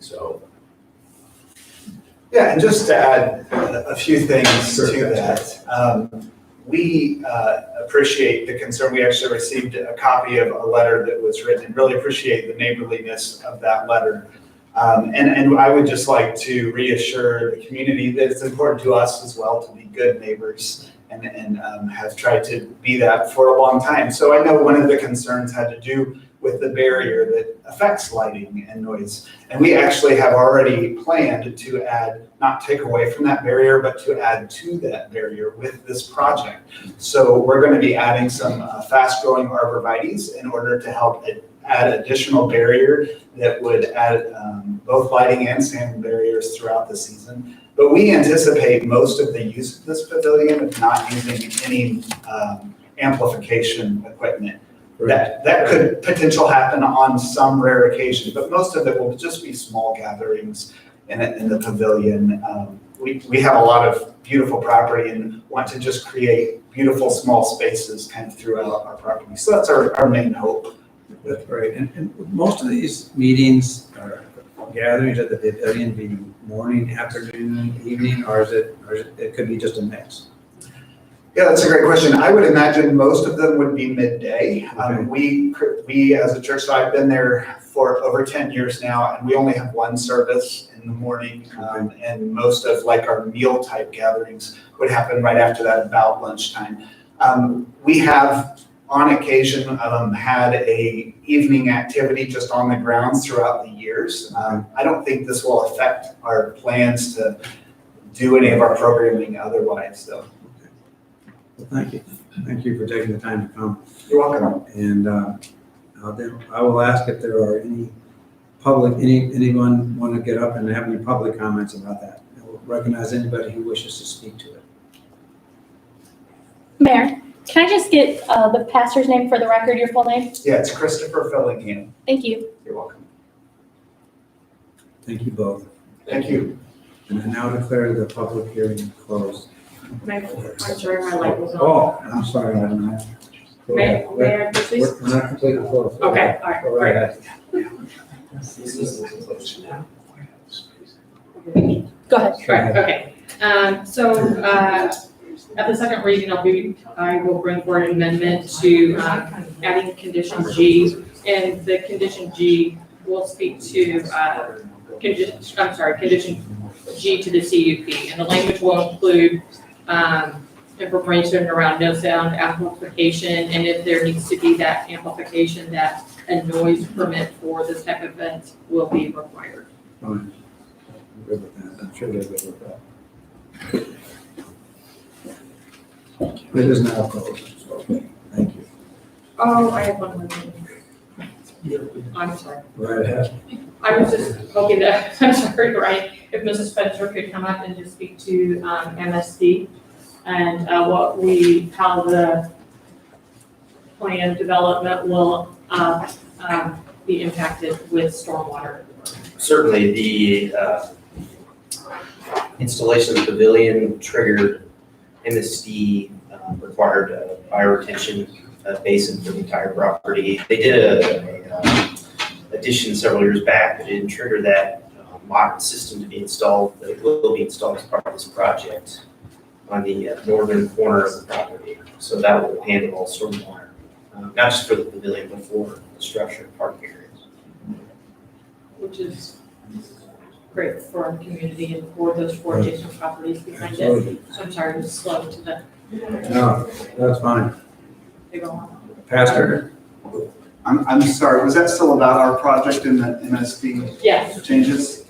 So. Yeah, and just to add a few things to that. We appreciate the concern. We actually received a copy of a letter that was written and really appreciate the neighborliness of that letter. And I would just like to reassure the community that it's important to us as well to be good neighbors and have tried to be that for a long time. So I know one of the concerns had to do with the barrier that affects lighting and noise. And we actually have already planned to add, not take away from that barrier, but to add to that barrier with this project. So we're going to be adding some fast-growing arborvitaes in order to help add additional barrier that would add both lighting and sand barriers throughout the season. But we anticipate most of the use of this pavilion of not using any amplification equipment. That could potentially happen on some rare occasion, but most of it will just be small gatherings in the pavilion. We have a lot of beautiful property and want to just create beautiful small spaces kind of throughout our property. So that's our main hope. That's right. And most of these meetings or gatherings at the pavilion be morning, afternoon, evening, or is it could be just a mix? Yeah, that's a great question. I would imagine most of them would be midday. Okay. We as a church, so I've been there for over 10 years now, and we only have one service in the morning. And most of like our meal type gatherings would happen right after that, about lunchtime. We have on occasion had a evening activity just on the grounds throughout the years. I don't think this will affect our plans to do any of our programming otherwise though. Well, thank you. Thank you for taking the time to come. You're welcome. And then I will ask if there are any anyone want to get up and have any public comments about that. I will recognize anybody who wishes to speak to it. Mayor, can I just get the pastor's name for the record, your full name? Yeah, it's Christopher Fillingham. Thank you. You're welcome. Thank you both. Thank you. And I now declare the public hearing closed. I'm sorry, my light was on. Oh, I'm sorry, Madam Mayor. Go ahead. May I please? We're not completely closed. Okay, all right, Go right ahead. Go ahead. Right, okay. So at the second reading, I will bring forward an amendment to adding condition G. And the condition G will speak to condition G to the CUP. And the language will include information around no sound amplification, and if there needs to be that amplification, that a noise permit for this type of event will be required. Fine. I'm good with that. I'm sure they're good with that. It is now closed, so thank you. Oh, I have one more thing. I'm sorry. Right ahead. I was just hoping that, I'm sorry, Ryan, if Mrs. Spencer could come up and just speak to MSD and how the plan development will be impacted with stormwater. Certainly, the installation of the pavilion triggered MSD required fire retention basin for the entire property. They did a addition several years back, but it didn't trigger that modern system to be installed, but it will be installed as part of this project on the northern corner of the property. So that will handle all stormwater, not just for the pavilion, but for the structure and parking areas. Which is great for our community and for those four adjacent properties behind it. So I'm sorry to slow to the No, that's fine. big one. Pastor? I'm sorry, was that still about our project in the MSD Yes. changes?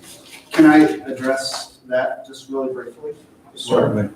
Can I address that just really briefly? Certainly.